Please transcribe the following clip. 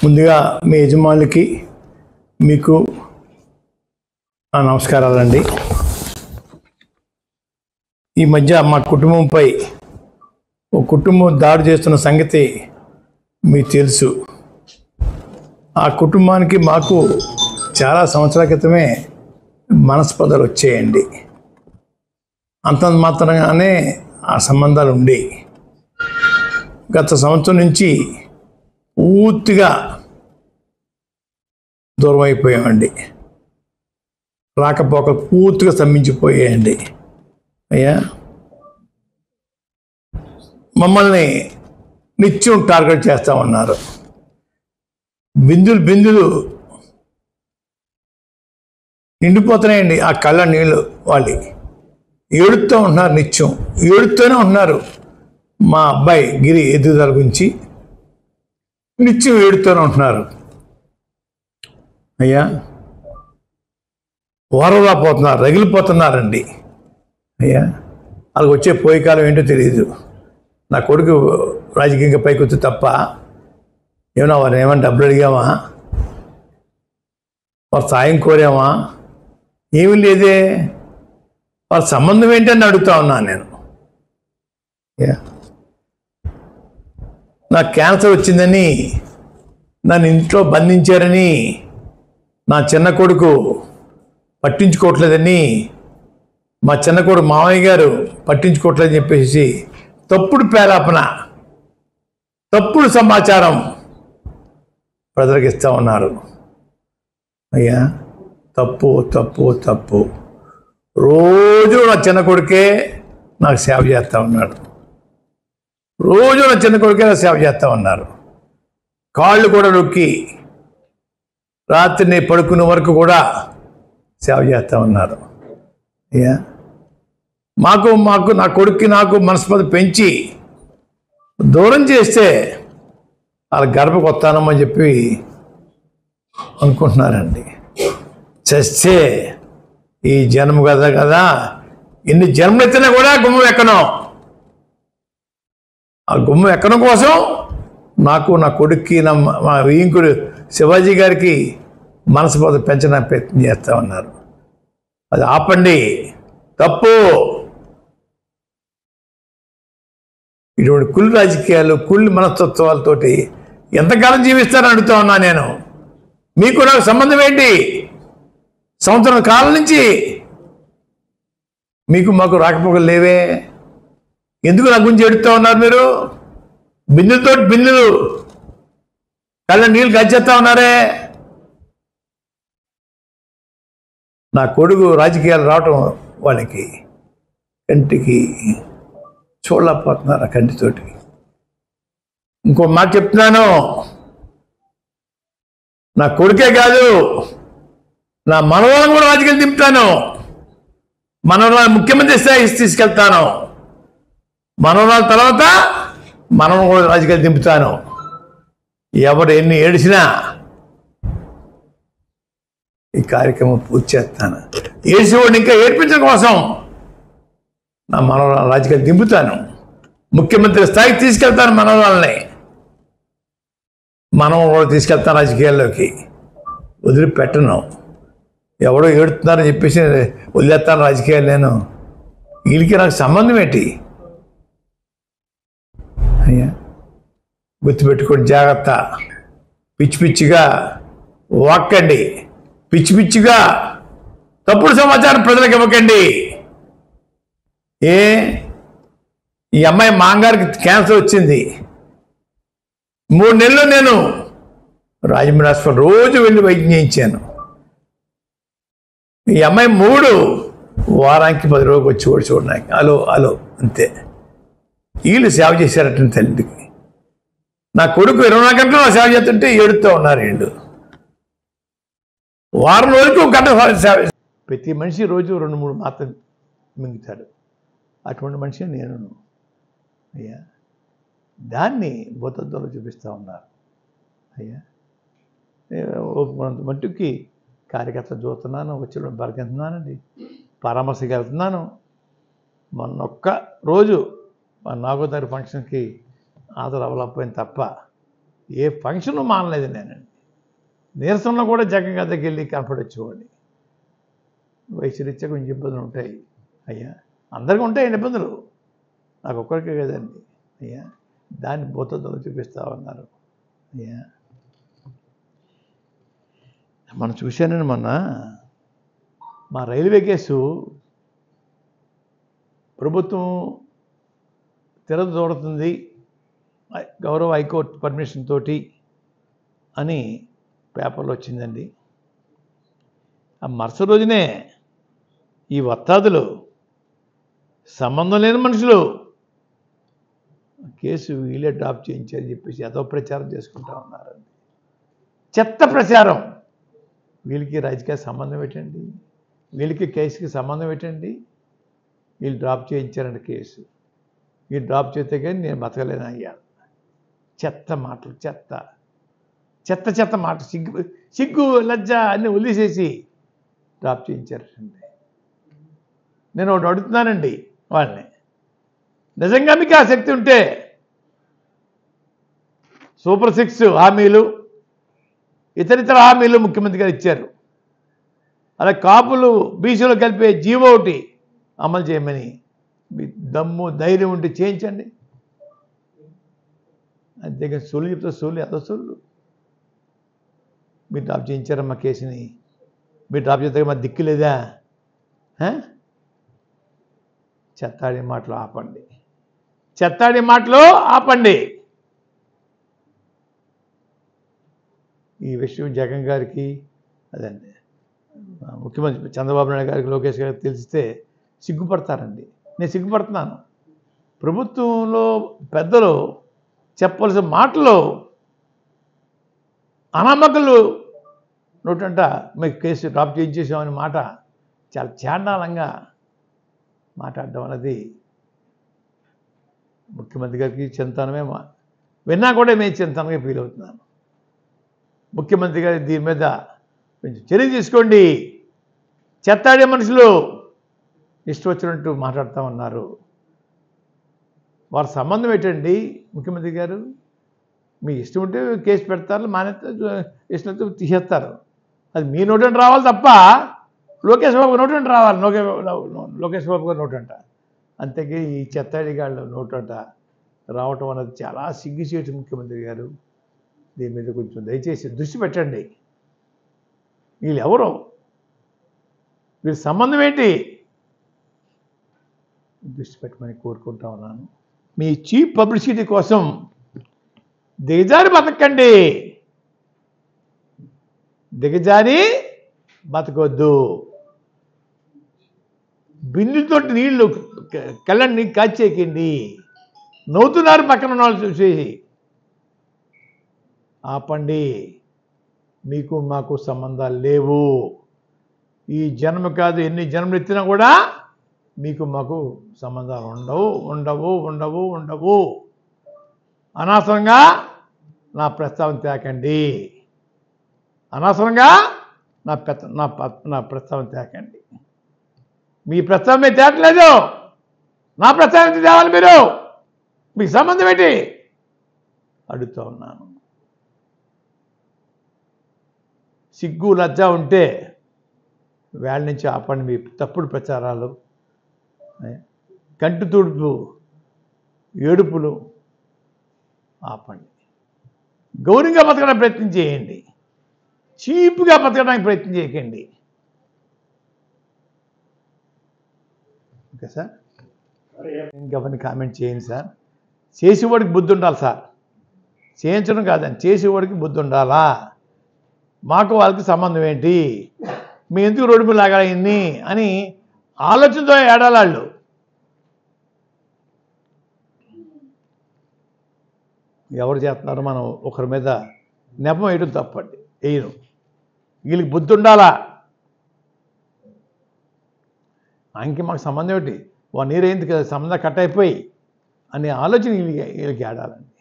ముందుగా మీ యజమానులకి మీకు నా నమస్కారాలండి. ఈ మధ్య మా కుటుంబంపై ఓ కుటుంబం దాడి చేస్తున్న సంగతి మీకు తెలుసు. ఆ కుటుంబానికి మాకు చాలా సంవత్సరాల క్రితమే మనస్పర్ధలు వచ్చాయండి. అంతంత మాత్రంగానే ఆ సంబంధాలు ఉండి గత సంవత్సరం నుంచి పూర్తిగా దూరం అయిపోయామండి. రాకపోకలు పూర్తిగా స్తంభించిపోయాయండి. అయ్యా, మమ్మల్ని నిత్యం టార్గెట్ చేస్తూ ఉన్నారు. బిందులు నిండిపోతున్నాయండి. ఆ కళ్ళ నీళ్ళు వాళ్ళు ఏడుస్తూ ఉంటున్నారు, నిత్యం ఏడుస్తూనే ఉంటున్నారు. మా అబ్బాయి గిరి ఎదుగుదల గురించి నిత్యం ఏడుతూనే ఉంటున్నారు. అయ్యా, ఓరలా పోతున్నారు, రగిలిపోతున్నారండి. అయ్యా, వాళ్ళకి వచ్చే పోయే కాలం ఏంటో తెలియదు. నా కొడుకు రాజకీయంగా పైకి వచ్చి తప్ప ఏమన్నా వారిని ఏమైనా డబ్బులు అడిగామా, వారు సాయం కోరామా? ఏమీ లేదే. వాళ్ళ సంబంధం ఏంటని అడుగుతా ఉన్నాను నేను. నాకు క్యాన్సర్ వచ్చిందని నన్ను ఇంట్లో బంధించారని నా చిన్న కొడుకు పట్టించుకోవట్లేదని, మా చిన్న కొడుకు మామయ్య గారు పట్టించుకోవట్లేదని చెప్పేసి తప్పుడు పేలాపన, తప్పుడు సమాచారం ప్రజలకు ఇస్తూ ఉన్నారు. అయ్యా, తప్పు తప్పు తప్పు. రోజు నా చిన్న కొడుకే నాకు సేవ చేస్తూ ఉన్నాడు. రోజు నా చిన్న కొడుకే నాకు సేవ చేస్తూ ఉన్నారు. కాళ్ళు కూడా నొక్కి రాత్రిని పడుకునే వరకు కూడా సేవ చేస్తూ ఉన్నారు. అయ్యా, మాకు నా కొడుక్కి నాకు మనస్పర్ధ పెంచి దూరం చేస్తే వాళ్ళ గర్భకు వస్తానమని చెప్పి అనుకుంటున్నారండి. చస్తే ఈ జన్మ కదా ఎన్ని జన్మలు ఎత్తినా కూడా గుమ్మం ఎక్కను. ఆ గుమ్మం ఎక్కడం కోసం నాకు, నా కొడుక్కి, మా వింకుడు శివాజీ గారికి మనస్పర్ధ పెంచడానికి ప్రయత్నం చేస్తూ ఉన్నారు. అది ఆపండి, తప్పు. ఇటువంటి కుళ్ళు రాజకీయాలు, కుళ్ళు మనస్తత్వాలతోటి ఎంతకాలం జీవిస్తారని అడుగుతా ఉన్నా నేను. మీకు నాకు సంబంధం ఏంటి? సంవత్సరం కాలం నుంచి మీకు మాకు రాకపోకలు లేవే. ఎందుకు నా గురించి ఎడుతూ ఉన్నారు మీరు? బిందులు కళ్ళ నీళ్ళు గచ్చేస్తా ఉన్నారే. నా కొడుకు రాజకీయాలు రావటం వాళ్ళకి కంటికి చూడలేకపోతున్నారు, ఆ కంటితోటి. ఇంకో మాట చెప్తున్నాను, నా కొడుకే కాదు, నా మనవరాలను కూడా రాజకీయాలు దింపుతాను. మనవరాలు ముఖ్యమంత్రి స్థాయికి తీసుకెళ్తాను. మనవరాల తర్వాత మనవరాలు కూడా రాజకీయాలు దింపుతాను. ఎవరు ఎన్ని ఏడిసినా ఈ కార్యక్రమం పూర్తి చేస్తాను. ఏడిసేవాడిని ఇంకా ఏడ్పించడం కోసం నా మనవరాలు రాజకీయాలు దింపుతాను. ముఖ్యమంత్రి స్థాయికి తీసుకెళ్తాను. మనవరాలని కూడా తీసుకెళ్తాను రాజకీయాల్లోకి. వదిలిపెట్టను. ఎవడో ఏడుతున్నారని చెప్పేసి వదిలేస్తాను రాజకీయాలు నేను. వీళ్ళకి నాకు సంబంధం ఏంటి? అయ్యా, గుర్తుపెట్టుకోండి, జాగ్రత్త. పిచ్చిగా వాక్కండి, పిచ్చిగా తప్పుడు సమాచారం ప్రజలకు ఇవ్వకండి. ఈ అమ్మాయి మాంగారికి క్యాన్సర్ వచ్చింది. 3 నెలలు నేను రాజమండ్రి హాస్పిటల్ రోజు వెళ్ళి వైద్యం చేయించాను. ఈ అమ్మాయి 3 వారానికి 10 రోజులు వచ్చి కూడా చూడడానికి అలో అంతే. వీళ్ళు సేవ చేశారట తల్లికి. నా కొడుకు 24 గంటలు సేవ చేస్తుంటే ఏడుతూ ఉన్నారు వీళ్ళు. వారం రోజులకు 1 గంట సేవ. ప్రతి మనిషి రోజు 2-3 మాత్రలు మింగుతాడు. అటువంటి మనిషి నేను. అయ్యా, దాన్ని భూతత్వంలో చూపిస్తూ ఉన్నారు. అయ్యా, మట్టుకి కార్యకర్తలు చూస్తున్నాను, వచ్చి బరకెళ్తున్నానండి, పరామర్శకి వెళ్తున్నాను. మొన్నొక్క రోజు మా 4వ తారీఖు ఫంక్షన్కి హాజరు అవ్వలేకపోయింది తప్ప ఏ ఫంక్షన్ మానలేదు నేనండి. నీరసంలో కూడా జగన్ దగ్గరికి వెళ్ళి కనపడొచ్చేవాడిని. వయసు రీత్యా కొంచెం ఇబ్బందులు ఉంటాయి అయ్యా, అందరికీ ఉంటాయండి ఇబ్బందులు, నాకు ఒక్కరికే కదండి అయ్యా. దాన్ని భూతద్దంలో చూపిస్తామన్నారు అయ్యా. మనం చూశానండి మొన్న మా రైల్వే కేసు ప్రభుత్వం తిరగదోడుతుంది గౌరవ హైకోర్టు పర్మిషన్ తోటి అని పేపర్లో వచ్చిందండి. ఆ మరుసటి రోజునే ఈ వత్తాదులు, సంబంధం లేని మనుషులు కేసు వీళ్ళే డ్రాప్ చేయించారని చెప్పేసి ఏదో ప్రచారం చేసుకుంటా ఉన్నారండి. చెత్త ప్రచారం. వీళ్ళకి రాజకీయ సంబంధం ఏంటండి? వీళ్ళకి కేసుకి సంబంధం ఏంటండి? వీళ్ళు డ్రాప్ చేయించారండి కేసు. వీళ్ళు డ్రాప్ చేస్తే కానీ నేను బతకలేను అయ్యా. చెత్త మాటలు, చెత్త చెత్త చెత్త మాటలు, సిగ్గు లజ్జ అన్నీ వదిలేసేసి డ్రాప్ చేయించారండి. నేను ఒకటి అడుగుతున్నానండి వాళ్ళని, నిజంగా మీకు ఆ శక్తి ఉంటే సూపర్ 6 హామీలు, ఇతరితర హామీలు ముఖ్యమంత్రి గారు ఇచ్చారు. అలా కాపులు బీసీలో కలిపే జీవో ఒకటి అమలు చేయమని మీ దమ్ము ధైర్యం ఉంటే చేయించండి. అంతేగాని సొల్లు చెప్తే సొల్లు, ఎంత సొల్లు. మీరు డ్రాప్ చేయించారమ్మా కేసుని, మీరు డ్రాప్ చేస్తే మా దిక్కు లేదా? చెత్తాడి మాటలు ఆపండి, చెత్తాడి మాటలు ఆపండి. ఈ విషయం జగన్ గారికి, అదండి ముఖ్యమంత్రి చంద్రబాబు నాయుడు గారికి, లోకేష్ గారికి తెలిస్తే సిగ్గుపడతారండి. నేను సిగ్గుపడుతున్నాను. ప్రభుత్వంలో పెద్దలు చెప్పవలసిన మాటలు అనామకులు నోటంట మీకు కేసు డ్రాప్ చేయించేసామని మాట చాలా చాండాలంగా మాట్లాడడం అనేది ముఖ్యమంత్రి గారికి చింతనమే. విన్నా కూడా మేము చింతనగా ఫీల్ అవుతున్నాను. ముఖ్యమంత్రి గారి దీని మీద కొంచెం చర్య తీసుకోండి. చెత్తాడే మనుషులు ఇష్టం వచ్చినట్టు మాట్లాడుతూ ఉన్నారు. వారి సంబంధం ఏంటండి? ముఖ్యమంత్రి గారు మీ ఇష్టం ఉంటే కేసు పెడతారు, మానేస్తే ఇష్టంతో తీసేస్తారు. అది మీ నోటంట రావాలి తప్ప లోకేష్ బాబు నోటంట రావాలి. లోకేష్ బాబు గారు నోటంట. అంతేకి ఈ చెత్తాడిగాళ్ళు నోటంట రావటం అనేది చాలా సిగ్గుచేటు. ముఖ్యమంత్రి గారు దీని మీద కొంచెం దయచేసి దృష్టి పెట్టండి. వీళ్ళు ఎవరు? వీళ్ళ సంబంధం ఏంటి? దృష్టి పెట్టమని కోరుకుంటా ఉన్నాను. మీ చీప్ పబ్లిసిటీ కోసం దిగజారి బతకండి, దిగజారి బతకొద్దు. బిందుతో నీళ్లు కళ్ళని కాచేయకండి. నవ్వుతున్నారు పక్కన ఉన్న వాళ్ళు చూసి. ఆపండి. మీకు మాకు సంబంధాలు లేవు. ఈ జన్మ కాదు, ఎన్ని జన్మలు ఎత్తినా కూడా మీకు మాకు సంబంధాలు ఉండవు ఉండవు ఉండవు ఉండవు. అనవసరంగా నా ప్రస్తావన తేకండి. అనవసరంగా నా ప్రస్తావన తేకండి. మీ ప్రస్తావన మీరు తేటలేదు, నా ప్రస్తావన తేవాలి. మీరు మీకు సంబంధం ఏంటి అడుగుతూ ఉన్నాను. సిగ్గు లజ్జ ఉంటే వేళ నుంచి ఆపండి మీ తప్పుడు ప్రచారాలు, కంటి తుడుపు ఏడుపులు ఆపండి. గౌరవంగా బతకడానికి ప్రయత్నం చేయండి, చీప్గా బతకడానికి ప్రయత్నం చేయకండి. ఓకే సార్, ఇంకవన్నీ కామెంట్ చేయండి సార్. చేసేవాడికి బుద్ధి ఉండాలి సార్, చేయించడం కాదని చేసేవాడికి బుద్ధి ఉండాలా. మాకు వాళ్ళకి సంబంధం ఏంటి, మీ ఎందుకు రోడ్డు మీద లాగాయింది అని ఆలోచనతో ఏడాలాళ్ళు. ఎవరు చేస్తున్నారు? మనం ఒకరి మీద నెపం వేయడం తప్పండి, వేయను. వీళ్ళకి బుద్ధి ఉండాలా. ఆయనకి మాకు సంబంధం ఏంటి, 1 year అయింది కదా, సంబంధం కట్ అయిపోయి అనే ఆలోచన వీళ్ళకి ఏడాలండి.